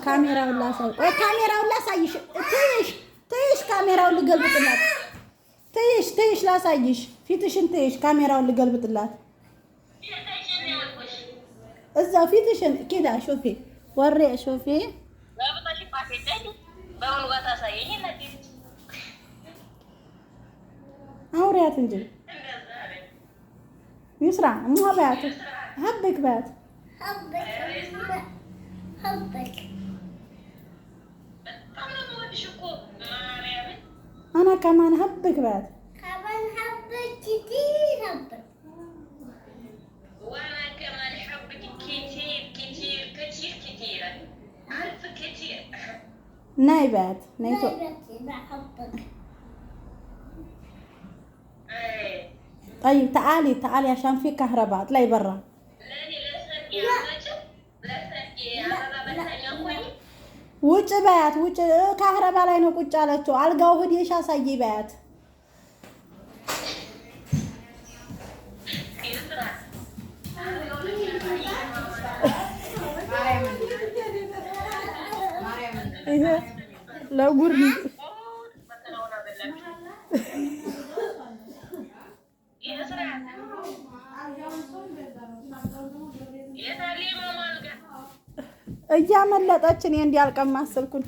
ካሜራውን ላሳይ። ወይ ካሜራውን ላሳይሽ። ትይሽ ካሜራውን ልገልብጥላት። ትይሽ ላሳይሽ። ፊትሽን ትይሽ ካሜራውን ልገልብጥላት። እዛ ፊትሽን كده شوفي وري شوفي አውሪያት እንጂ يسرع ما بات حبك بات حبك أنا كمان حبك بات كمان حبك كتير حبك وأنا كمان حبك كتير كتير كتير كتير ألف كتير نايبات حبك طيب تعالي عشان في كهرباء اطلعي برا ውጭ በያት ውጭ ካህረባ ላይ ነው ቁጭ አለችው አልጋው ሄደሽ አሳይ በያት ይሄ ለጉር እያመለጠች እኔ እንዲያልቀማ አሰብኩኝ